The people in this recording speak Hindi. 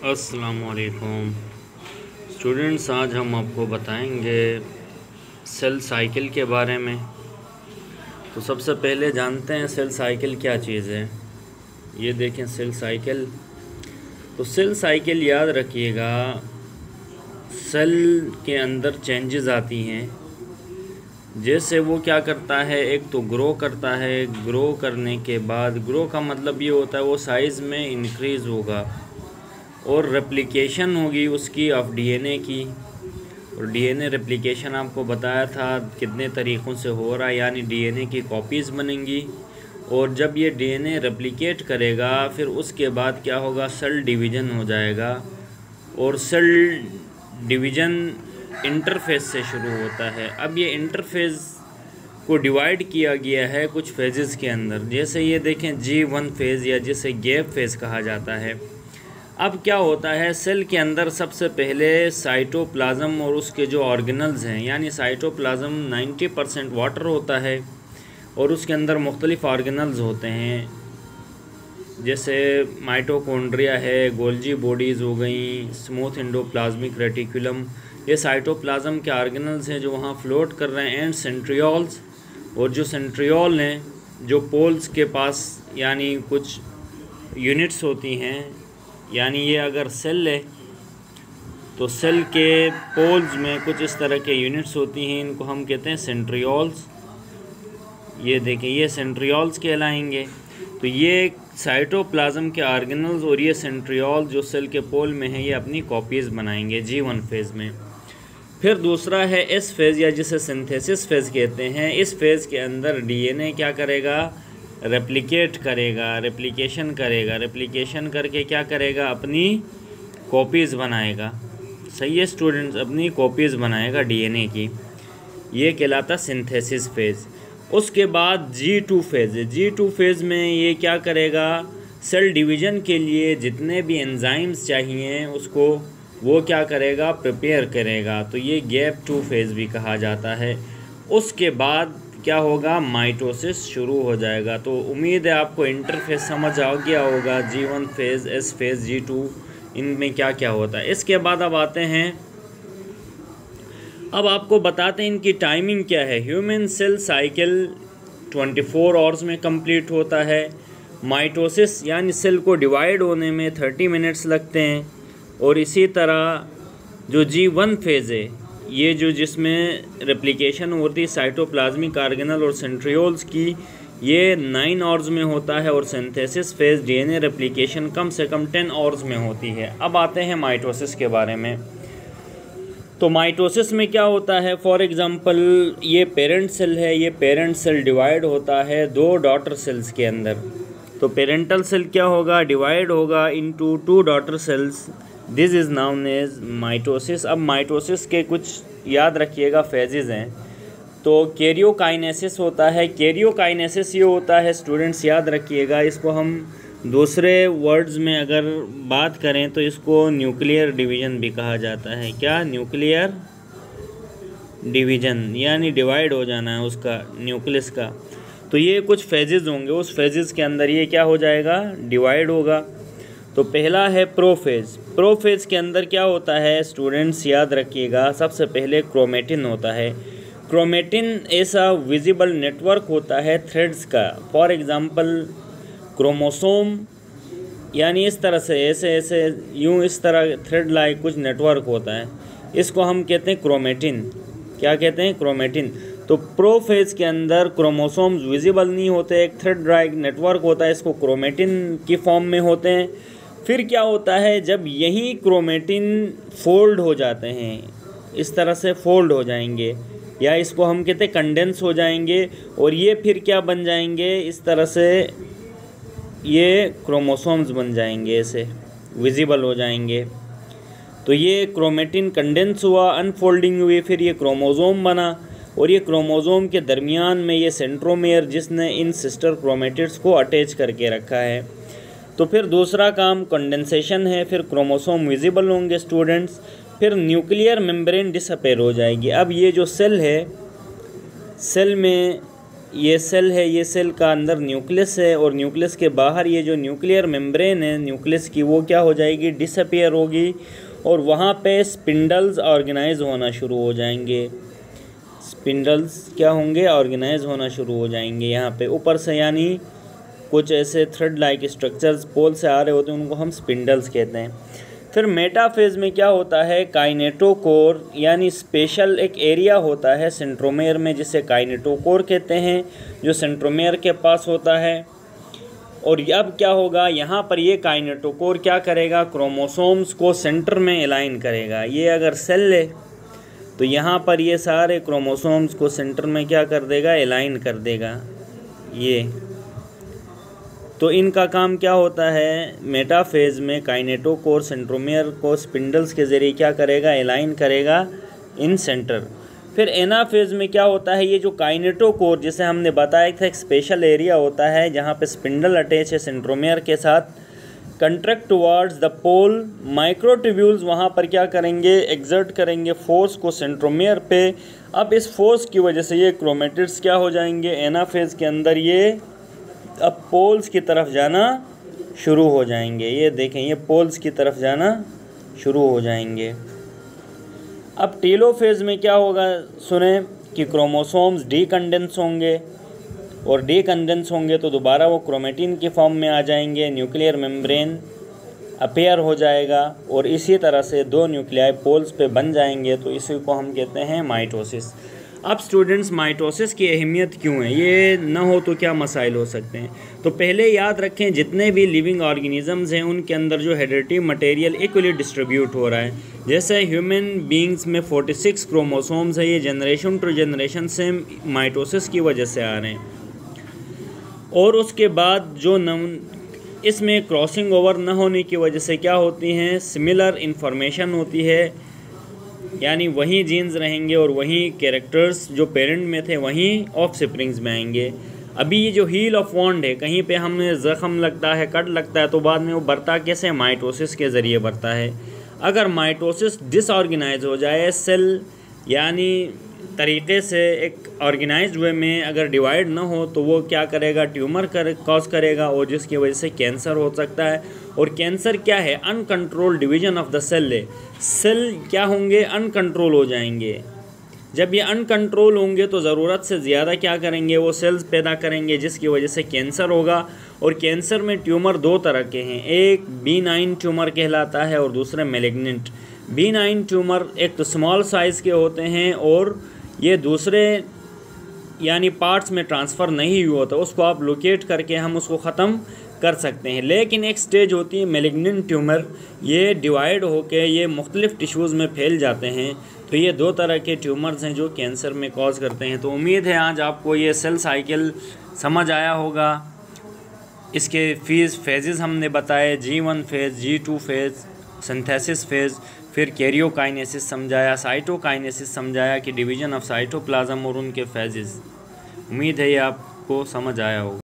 अस्सलामुअलैकुम स्टूडेंट्स, आज हम आपको बताएंगे सेल साइकिल के बारे में। तो सबसे पहले जानते हैं सेल साइकिल क्या चीज़ है। ये देखें सेल साइकिल। तो सेल साइकिल याद रखिएगा, सेल के अंदर चेंजेस आती हैं। जैसे वो क्या करता है, एक तो ग्रो करता है। ग्रो करने के बाद, ग्रो का मतलब ये होता है वो साइज़ में इंक्रीज़ होगा और रेप्लिकेशन होगी उसकी ऑफ डीएनए की। और डीएनए रेप्लिकेशन आपको बताया था कितने तरीक़ों से हो रहा है, यानी डीएनए की कॉपीज़ बनेंगी। और जब ये डीएनए रेप्लिकेट करेगा फिर उसके बाद क्या होगा, सेल डिवीज़न हो जाएगा। और सेल डिवीज़न इंटरफेस से शुरू होता है। अब ये इंटरफेस को डिवाइड किया गया है कुछ फेजेस के अंदर। जैसे ये देखें G1 फेज़, या जिसे गैप फेज़ कहा जाता है। अब क्या होता है, सेल के अंदर सबसे पहले साइटोप्लाज्म और उसके जो ऑर्गेनल्स हैं, यानी साइटोप्लाज्म 90% वाटर होता है और उसके अंदर मुख्तलिफ ऑर्गेनल्स होते हैं। जैसे माइटोकॉन्ड्रिया है, गोल्जी बॉडीज़ हो गई, स्मूथ एंडोप्लाज्मिक रेटिकुलम, ये साइटोप्लाज्म के ऑर्गेनल्स हैं जो वहाँ फ्लोट कर रहे हैं। एंड सेंट्रियोल्स, और जो सेंट्रियोल हैं जो पोल्स के पास यानी कुछ यूनिट्स होती हैं, यानी ये अगर सेल है तो सेल के पोल्स में कुछ इस तरह के यूनिट्स होती हैं, इनको हम कहते हैं सेंट्रियोल्स। ये देखें, ये सेंट्रियोल्स कहलाएंगे। तो ये साइटोप्लाज्म के ऑर्गेनल्स और ये सेंट्रियोल जो सेल के पोल में है, ये अपनी कॉपीज़ बनाएंगे G1 फेज़ में। फिर दूसरा है S फेज़, या जिसे सिंथेसिस फेज़ कहते हैं। इस फेज़ के अंदर डीएनए क्या करेगा, रेप्लिकेट करेगा, रेप्लिकेशन करेगा। रेप्लिकेशन करके क्या करेगा, अपनी कॉपीज़ बनाएगा। सही है स्टूडेंट्स, अपनी कॉपीज़ बनाएगा डीएनए की। ये कहलाता सिंथेसिस फेज़। उसके बाद G2 फेज़ है। G2 फेज़ में ये क्या करेगा, सेल डिवीज़न के लिए जितने भी एंजाइम्स चाहिए उसको वो क्या करेगा, प्रिपेयर करेगा। तो ये गैप 2 फेज़ भी कहा जाता है। उसके बाद क्या होगा, माइटोसिस शुरू हो जाएगा। तो उम्मीद है आपको इंटरफेस समझ आ गया होगा, G1 phase, S phase, G2, इनमें क्या क्या होता है। इसके बाद अब आते हैं, अब आपको बताते हैं इनकी टाइमिंग क्या है। ह्यूमन सेल साइकिल 24 आवर्स में कंप्लीट होता है। माइटोसिस यानी सेल को डिवाइड होने में 30 मिनट्स लगते हैं। और इसी तरह जो G1 फेज़ है, ये जो जिसमें रेप्लिकेशन होती है साइटोप्लाज्मिक ऑर्गेनल और सेंट्रियोल्स की, ये 9 आवर्स में होता है। और सिंथेसिस फेज़ डीएनए रेप्लिकेशन कम से कम 10 आवर्स में होती है। अब आते हैं माइटोसिस के बारे में। तो माइटोसिस में क्या होता है, फॉर एग्ज़ाम्पल ये पेरेंट सेल है, ये पेरेंट सेल डिवाइड होता है 2 डॉटर सेल्स के अंदर। तो पेरेंटल सेल क्या होगा, डिवाइड होगा into 2 daughter cells. This is known as mitosis. अब माइटोसिस के कुछ याद रखिएगा फेजेज़ हैं। तो कैरियोकाइनेसिस होता है। कैरियोकाइनेसिस ये होता है स्टूडेंट्स, याद रखिएगा, इसको हम दूसरे वर्ड्स में अगर बात करें तो इसको न्यूक्लियर डिवीज़न भी कहा जाता है। क्या, न्यूक्लियर डिवीज़न, यानी डिवाइड हो जाना है उसका न्यूक्लियस का। तो ये कुछ फेजेज़ होंगे, उस फेजेज़ के अंदर ये क्या हो जाएगा, डिवाइड होगा। तो पहला है प्रोफेज़। प्रोफेज़ के अंदर क्या होता है स्टूडेंट्स, याद रखिएगा, सबसे पहले क्रोमेटिन होता है। क्रोमेटिन ऐसा विजिबल नेटवर्क होता है थ्रेड्स का। फॉर एग्ज़ाम्पल क्रोमोसोम, यानी इस तरह से ऐसे ऐसे यूँ इस तरह थ्रेड लाइक कुछ नेटवर्क होता है, इसको हम कहते हैं क्रोमेटिन। क्या कहते हैं, क्रोमेटिन। तो प्रोफेज़ के अंदर क्रोमोसोम्स विजिबल नहीं होते, एक थ्रेड लाइक नेटवर्क होता है, इसको क्रोमेटिन की फॉर्म में होते हैं। फिर क्या होता है, जब यही क्रोमेटिन फोल्ड हो जाते हैं, इस तरह से फोल्ड हो जाएंगे, या इसको हम कहते हैं कंडेंस हो जाएंगे, और ये फिर क्या बन जाएंगे, इस तरह से ये क्रोमोसोम्स बन जाएंगे, ऐसे विजिबल हो जाएंगे। तो ये क्रोमेटिन कंडेंस हुआ, अनफोल्डिंग हुई, फिर ये क्रोमोसोम बना। और ये क्रोमोसोम के दरमियान में ये सेंट्रोमेयर जिसने इन सिस्टर क्रोमेटिड्स को अटैच करके रखा है। तो फिर दूसरा काम कंडेंसेशन है, फिर क्रोमोसोम विजिबल होंगे स्टूडेंट्स, फिर न्यूक्लियर मेम्ब्रेन डिसअपेयर हो जाएगी। अब ये जो सेल है, सेल में ये सेल है, ये सेल का अंदर न्यूक्लियस है और न्यूक्लियस के बाहर ये जो न्यूक्लियर मेम्ब्रेन है न्यूक्लियस की, वो क्या हो जाएगी, डिसअपीयर होगी और वहाँ पे स्पिंडल्स ऑर्गेनाइज होना शुरू हो जाएंगे। स्पिंडल्स क्या होंगे, ऑर्गेनाइज होना शुरू हो जाएंगे यहाँ पे ऊपर से, यानी कुछ ऐसे थ्रेड लाइक स्ट्रक्चर्स पोल से आ रहे होते हैं, उनको हम स्पिंडल्स कहते हैं। फिर मेटाफेज में क्या होता है, काइनेटोकोर यानी स्पेशल एक एरिया होता है सेंट्रोमेयर में जिसे काइनेटोकोर कहते हैं, जो सेंट्रोमेयर के पास होता है। और अब क्या होगा, यहाँ पर ये काइनेटोकोर क्या करेगा, क्रोमोसोम्स को सेंटर में अलाइन करेगा। ये अगर सेल है तो यहाँ पर ये सारे क्रोमोसोम्स को सेंटर में क्या कर देगा, अलाइन कर देगा ये। तो इनका काम क्या होता है, मेटाफेज में काइनेटोकोर सेंट्रोमेयर को स्पिंडल्स के ज़रिए क्या करेगा, अलाइन करेगा इन सेंटर। फिर एनाफेज में क्या होता है, ये जो काइनेटोकोर जिसे हमने बताया था एक स्पेशल एरिया होता है जहाँ पे स्पिंडल अटैच है सेंट्रोमेयर के साथ, contract towards the pole, microtubules वहाँ पर क्या करेंगे, एक्सर्ट करेंगे फोर्स को सेंट्रोमेयर पे। अब इस फोर्स की वजह से ये क्रोमेटिड्स क्या हो जाएंगे, एनाफेज के अंदर ये अब पोल्स की तरफ जाना शुरू हो जाएंगे। ये देखें, ये पोल्स की तरफ जाना शुरू हो जाएंगे। अब टेलोफेज में क्या होगा, सुने कि क्रोमोसोम्स डीकंडेंस होंगे और डीकंडेंस होंगे तो दोबारा वो क्रोमेटिन की फॉर्म में आ जाएंगे, न्यूक्लियर मेम्ब्रेन अपीयर हो जाएगा और इसी तरह से दो न्यूक्लियाई पोल्स पे बन जाएंगे। तो इसी को हम कहते हैं माइटोसिस। अब स्टूडेंट्स, माइटोसिस की अहमियत क्यों है, ये ना हो तो क्या मसाइल हो सकते हैं। तो पहले याद रखें, जितने भी लिविंग ऑर्गेनिजम्स हैं उनके अंदर जो हेरिडिटी मटेरियल इक्वली डिस्ट्रीब्यूट हो रहा है। जैसे ह्यूमन बींग्स में 46 क्रोमोसोम्स है, ये जनरेशन टू जनरेशन से माइटोसिस की वजह से आ रहे हैं। और उसके बाद जो इसमें क्रॉसिंग ओवर न होने की वजह से क्या होती हैं, सिमिलर इन्फॉर्मेशन होती है, यानी वही जीन्स रहेंगे और वही कैरेक्टर्स जो पेरेंट में थे वहीं ऑफ स्प्रिंग्स में आएंगे। अभी ये जो हील ऑफ वॉन्ड है, कहीं पे हमें ज़ख़म लगता है, कट लगता है, तो बाद में वो बढ़ता कैसे, माइटोसिस के ज़रिए बढ़ता है। अगर माइटोसिस डिसऑर्गेनाइज हो जाए, सेल यानी तरीक़े से एक ऑर्गेनाइज्ड वे में अगर डिवाइड ना हो तो वो क्या करेगा, ट्यूमर कॉज करेगा और जिसकी वजह से कैंसर हो सकता है। और कैंसर क्या है, uncontrol division of the cell है। सेल क्या होंगे, अनकंट्रोल हो जाएंगे। जब ये अनकंट्रोल होंगे तो ज़रूरत से ज़्यादा क्या करेंगे, वो सेल्स पैदा करेंगे जिसकी वजह से कैंसर होगा। और कैंसर में ट्यूमर दो तरह के हैं, एक B9 ट्यूमर कहलाता है और दूसरे मैलिग्नेंट। B9 ट्यूमर एक तो स्मॉल साइज़ के होते हैं और ये दूसरे यानी पार्ट्स में ट्रांसफ़र नहीं हुआ होता, उसको आप लोकेट करके हम उसको ख़त्म कर सकते हैं। लेकिन एक स्टेज होती है मैलिग्नेंट ट्यूमर, ये डिवाइड होके ये मुख्तलिफ़ टिश्यूज़ में फैल जाते हैं। तो ये दो तरह के ट्यूमर्स हैं जो कैंसर में कॉज करते हैं। तो उम्मीद है आज आपको ये सेल साइकिल समझ आया होगा। इसके फेजेस हमने बताए, G1 phase, G2 phase, synthesis phase, फिर कैरियोकाइनेसिस समझाया, साइटोकाइनेसिस समझाया कि डिवीज़न ऑफ साइटोप्लाज्म और उनके फेजेस। उम्मीद है ये आपको समझ आया होगा।